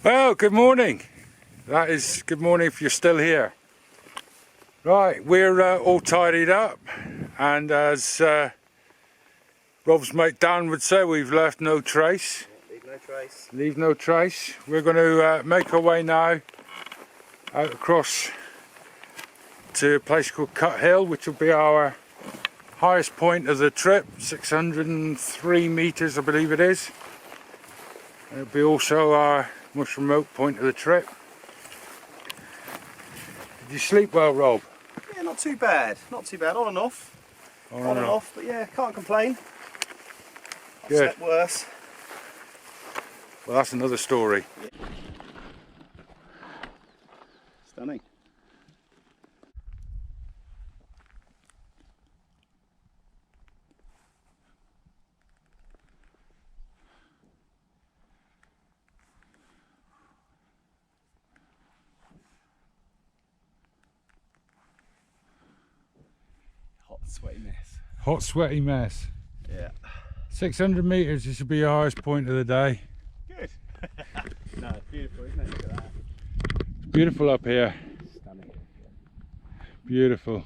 Well, good morning. That is good morning if you're still here. Right, we're all tidied up, and as Rob's mate Dan would say, we've left no trace. Leave no trace. Leave no trace. We're going to make our way now out across to a place called Cut Hill, which will be our highest point of the trip, 603 metres I believe it is. It'll be also our most remote point of the trip. Did you sleep well, Rob? Yeah, not too bad. Not too bad. On and off. On and off, but yeah, can't complain. I've Good. slept worse. Well, that's another story. Stunning. Hot, sweaty mess. Hot, sweaty mess. Yeah. 600 metres, this should be your highest point of the day. Good. No, it's beautiful, isn't it? Look at that. It's beautiful up here. Stunning. Beautiful.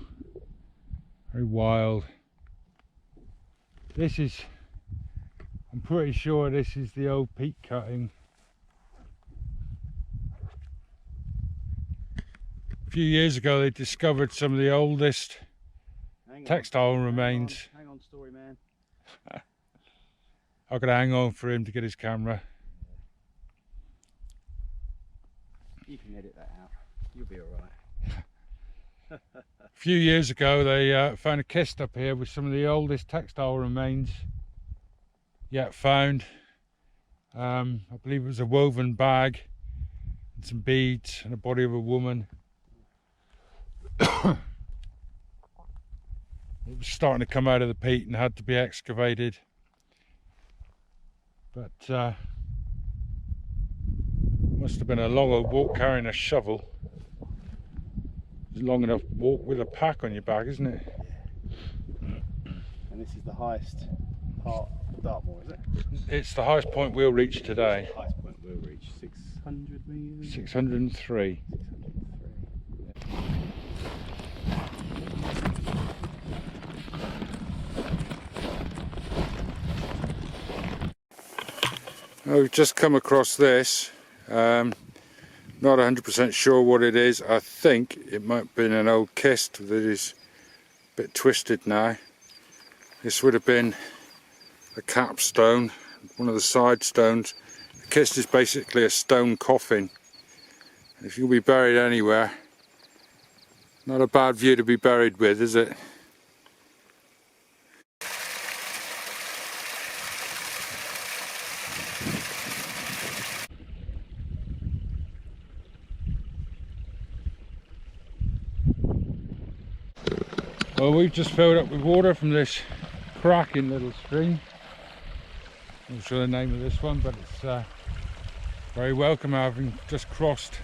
Very wild. This is, I'm pretty sure this is the old peat cutting. A few years ago they discovered some of the oldest textile remains. Hang on, story man. I've got to hang on for him to get his camera. You can edit that out. You'll be alright. A few years ago they found a kist up here with some of the oldest textile remains yet found. I believe it was a woven bag and some beads and a body of a woman. It was starting to come out of the peat and had to be excavated, but must have been a long old walk carrying a shovel. It's a long enough walk with a pack on your back, isn't it? Yeah. And this is the highest part of Dartmoor, is it? It's the highest point we'll reach today. The highest point we'll reach, 600 metres? 603. 603. We've just come across this. Not 100% sure what it is. I think it might have been an old kist that is a bit twisted now. This would have been a capstone, one of the side stones. The kist is basically a stone coffin. If you'll be buried anywhere, not a bad view to be buried with, is it? Well, we've just filled up with water from this cracking little stream. I'm not sure the name of this one, but it's very welcome, having just crossed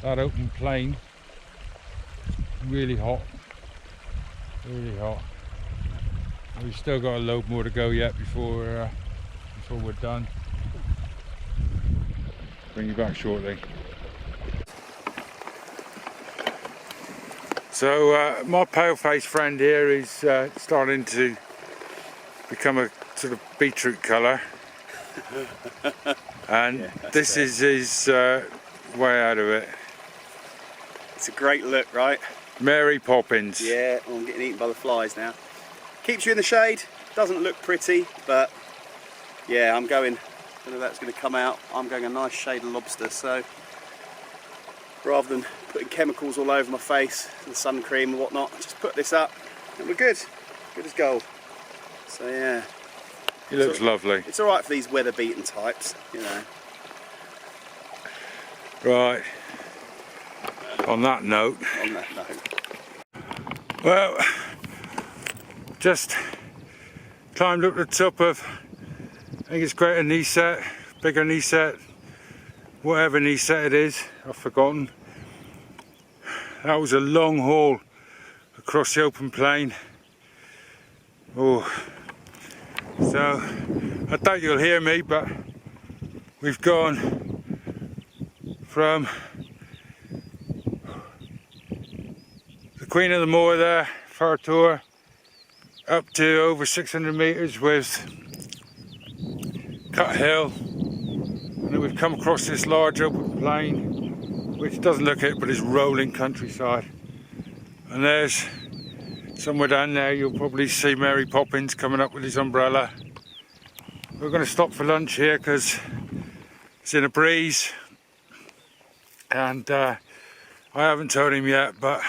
that open plain. It's really hot, really hot. We've still got a load more to go yet before we're done. Bring you back shortly. So my pale-faced friend here is starting to become a sort of beetroot colour, and yeah, this is his way out of it. It's a great look, right? Mary Poppins. Yeah, I'm getting eaten by the flies now. Keeps you in the shade, doesn't look pretty, but yeah, I'm going, I don't know if that's going to come out, I'm going a nice shade of lobster, so rather than putting chemicals all over my face and sun cream and whatnot, just put this up and we're good. Good as gold. So yeah. He looks lovely. It's alright for these weather beaten types, you know. Right. On that note. On that note. Well, just climbed up the top of, I think it's Greater Niset, Bigger Niset, whatever Niset it is, I've forgotten. That was a long haul across the open plain. Oh, so I doubt you'll hear me, but we've gone from the Queen of the Moor there, far tour, up to over 600 metres with Cut Hill, and then we've come across this large open plain which doesn't look it but is rolling countryside, and there's somewhere down there you'll probably see Mary Poppins coming up with his umbrella. We're going to stop for lunch here because it's in a breeze, and I haven't told him yet, but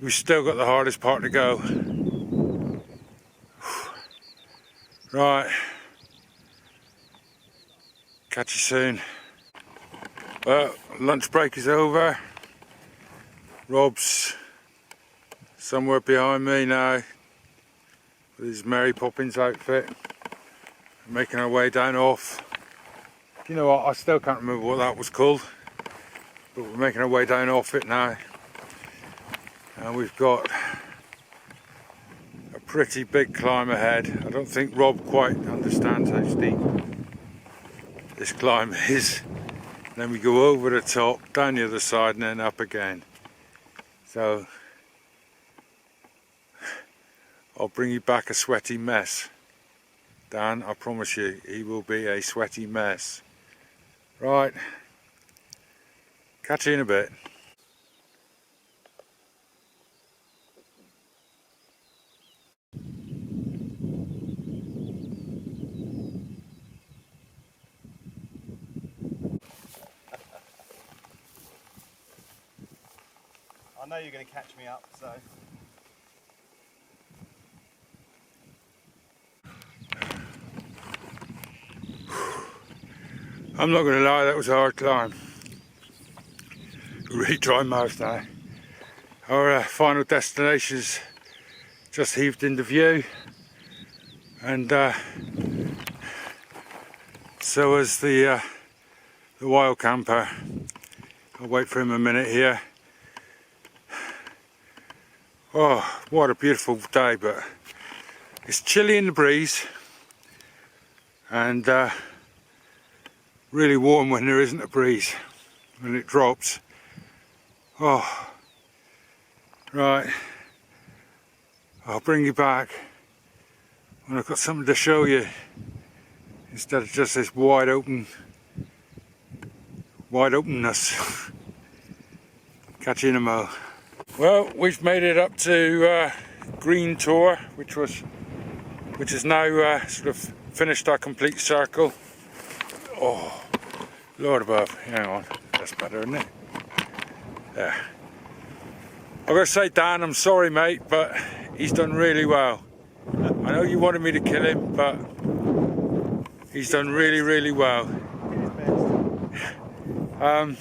we've still got the hardest part to go. Right, catch you soon. Well, lunch break is over. Rob's somewhere behind me now with his Mary Poppins outfit, making our way down off. You know what, I still can't remember what that was called, but we're making our way down off it now, and we've got a pretty big climb ahead. I don't think Rob quite understands how steep this climb is. Then we go over the top, down the other side, and then up again. So I'll bring you back a sweaty mess. Dan, I promise you, he will be a sweaty mess. Right, catch you in a bit. I know you're going to catch me up, so. I'm not going to lie, that was a hard climb. Really dry mouth now. Our final destination's just heaved into view, and so is the wild camper. I'll wait for him a minute here. Oh, what a beautiful day, but it's chilly in the breeze, and really warm when there isn't a breeze, when it drops. Oh, right, I'll bring you back when I've got something to show you, instead of just this wide openness. Catch you in a mo. Well, we've made it up to Green Tor, which is now sort of finished our complete circle. Oh, Lord above, hang on, that's better, isn't it? Yeah. I've got to say, Dan, I'm sorry, mate, but he's done really well. I know you wanted me to kill him, but he's done really, really well. I've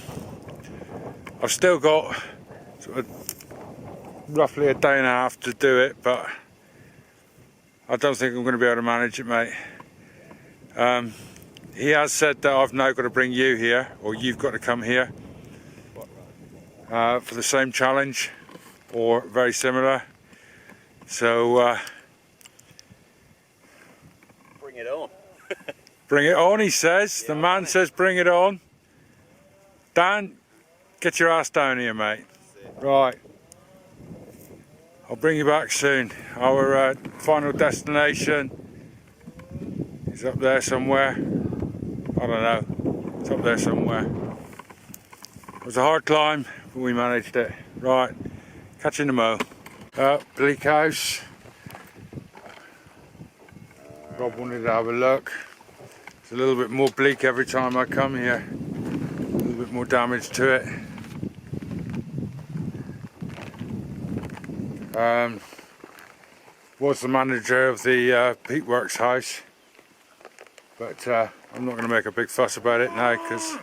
still got sort of roughly a day and a half to do it, but I don't think I'm going to be able to manage it, mate. He has said that I've now got to bring you here, or you've got to come here for the same challenge or very similar. So Bring it on. bring it on, he says. The man says bring it on. Dan, get your ass down here, mate. Right. I'll bring you back soon. Our final destination is up there somewhere. I don't know. It's up there somewhere. It was a hard climb, but we managed it. Right. Catch you in a mo. Bleak house. Rob wanted to have a look. It's a little bit more bleak every time I come here. A little bit more damage to it. Was the manager of the Peatworks house, but I'm not going to make a big fuss about it now because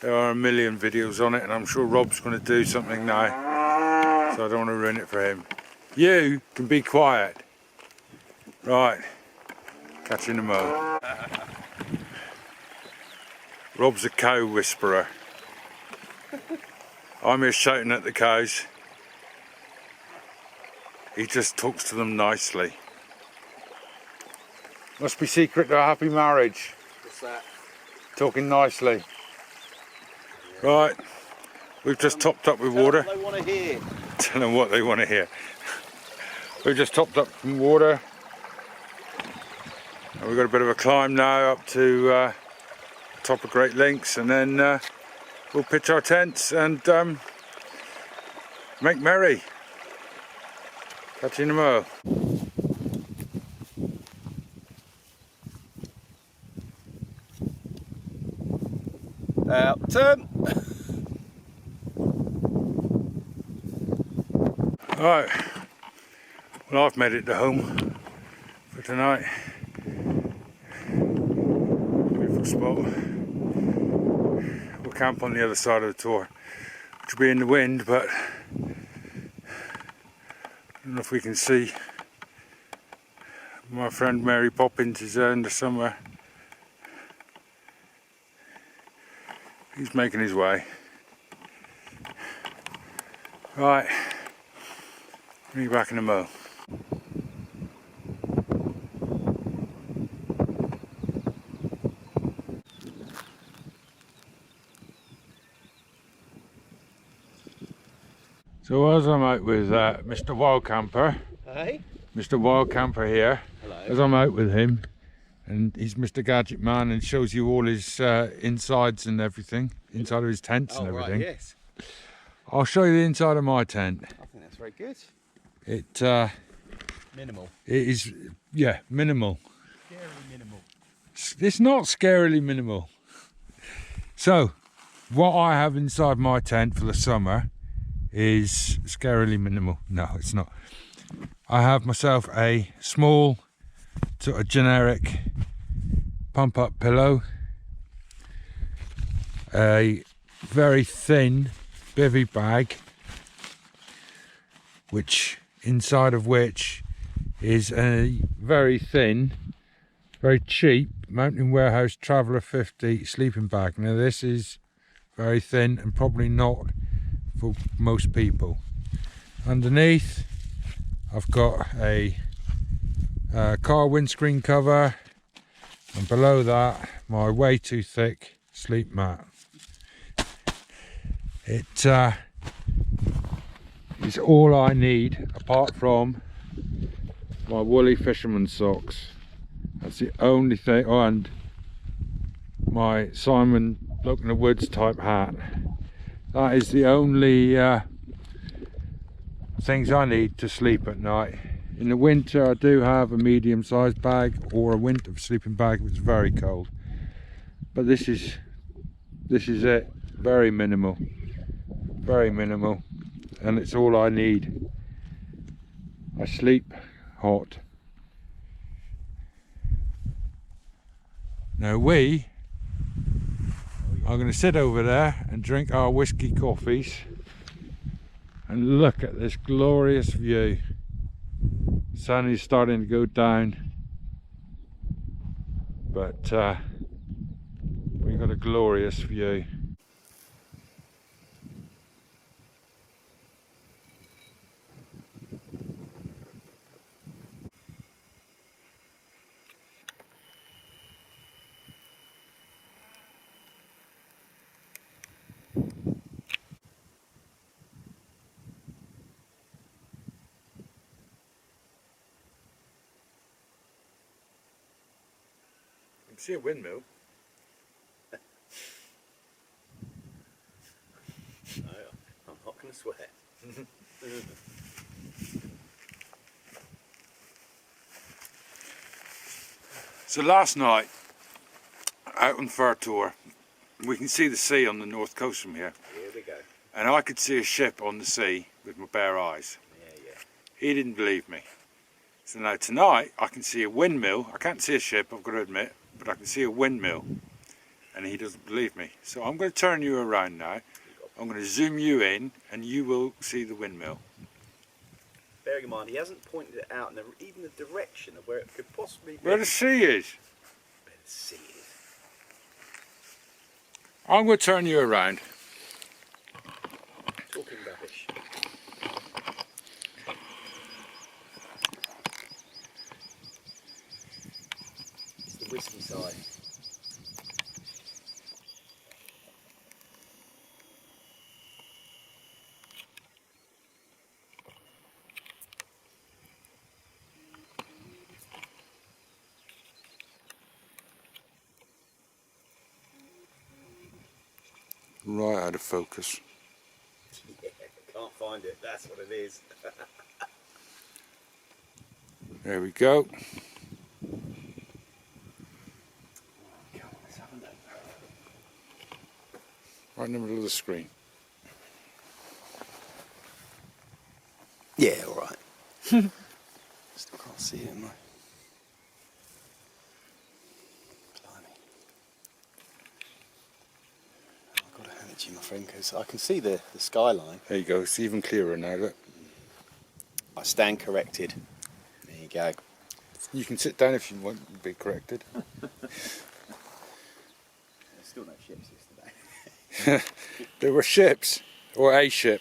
there are a million videos on it, and I'm sure Rob's going to do something now, so I don't want to ruin it for him. You can be quiet. Right, catch you in a mo. Rob's a cow whisperer. I'm here shouting at the cows. He just talks to them nicely. Must be secret to a happy marriage. What's that? Talking nicely. Right, we've just topped up with water. Tell them what they want to hear. Tell them what they want to hear. We've just topped up from water. And we've got a bit of a climb now up to top of Great Links, and then we'll pitch our tents and make merry. Catch you in a mo. Turn. Right, well, I've made it to home for tonight. Beautiful spot. We'll camp on the other side of the tour, which will be in the wind, but I don't know if we can see. My friend Mary Poppins is there somewhere. He's making his way. Right, bring you back in a mo. So as I'm out with Mr. Wild Camper, Hey. Mr. Wild Camper here, Hello. as I'm out with him, and he's Mr. Gadget Man and shows you all his insides and everything, inside of his tents and everything. Right, yes. I'll show you the inside of my tent. I think that's very good. It Minimal. it is, yeah, minimal. Scarily minimal. It's not scarily minimal. So, what I have inside my tent for the summer is scarily minimal. No, it's not. I have myself a small, sort of generic pump-up pillow, a very thin bivvy bag, which inside of which is a very thin, very cheap Mountain Warehouse Traveller 50 sleeping bag. Now this is very thin and probably not for most people. Underneath I've got a car windscreen cover, and below that my way too thick sleep mat. It is all I need apart from my woolly fisherman's socks. That's the only thing. Oh, and my Simon Bloke in the Woods type hat. That is the only things I need to sleep at night. In the winter I do have a medium-sized bag or a winter sleeping bag if it's very cold. But this is it. Very minimal. Very minimal. And it's all I need. I sleep hot. Now we are going to sit over there and drink our whiskey coffees and look at this glorious view. Sun is starting to go down, but we've got a glorious view. I can see a windmill. No, I'm not going to swear. So last night, out on fur tour, we can see the sea on the north coast from here. Here we go. And I could see a ship on the sea with my bare eyes. Yeah. He didn't believe me. So now tonight I can see a windmill. I can't see a ship, I've got to admit, but I can see a windmill. And he doesn't believe me. So I'm going to turn you around now. I'm going to zoom you in and you will see the windmill. Bearing in mind, he hasn't pointed it out in even the direction of where it could possibly be. Where the sea is. Where the sea is. I'm going to turn you around. Talking rubbish. It's the whiskey side. right out of focus. Yeah, can't find it, that's what it is. There we go. Right in the middle of the screen. Yeah, alright. Still can't see it, am I? Blimey. I've got to hand it to you, my friend, because I can see the skyline. There you go, it's even clearer now, look. I stand corrected. There you go. You can sit down if you want to be corrected. There's still no ships yesterday. There were ships, or a ship.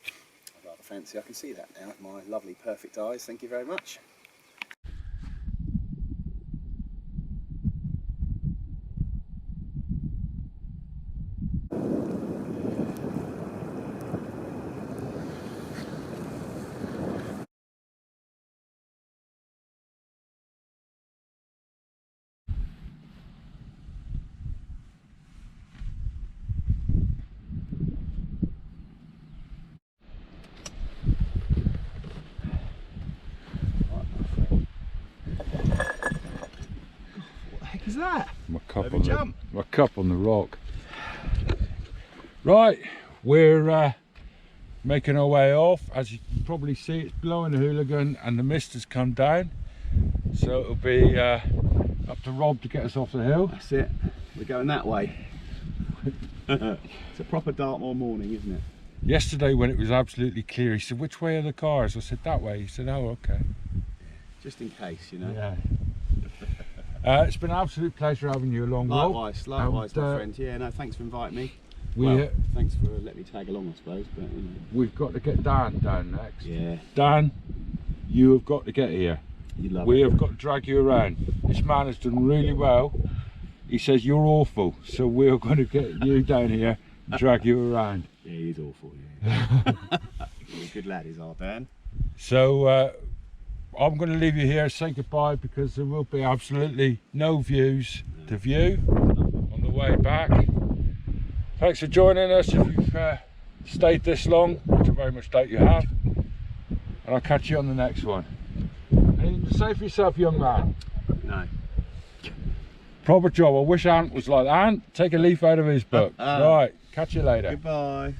I rather fancy I can see that now with my lovely perfect eyes. Thank you very much. Is that? My cup, Over my cup on the rock. Right, we're making our way off. As you can probably see, it's blowing a hooligan and the mist has come down. So it'll be up to Rob to get us off the hill. That's it. We're going that way. It's a proper Dartmoor morning, isn't it? Yesterday when it was absolutely clear, he said, which way are the cars? I said, that way. He said, oh, okay. Just in case, you know. Yeah. It's been an absolute pleasure having you along, Rob. Likewise, my friend. Yeah, no, thanks for inviting me. Thanks for letting me tag along, I suppose. But you know. We've got to get Dan down next. Yeah. Dan, you have got to get here. We have got to drag you around. This man has done really well. He says you're awful, so we're going to get you down here and drag you around. Yeah, he's awful. Yeah. He's a good lad, is our Dan. So I'm going to leave you here, say goodbye, because there will be absolutely no views to view on the way back. Thanks for joining us. If you've stayed this long, which I very much doubt you have, and I'll catch you on the next one. Anything to say for yourself, young man? No. Proper job. I wish Ant was like that. Ant, take a leaf out of his book. Right, catch you later. Goodbye.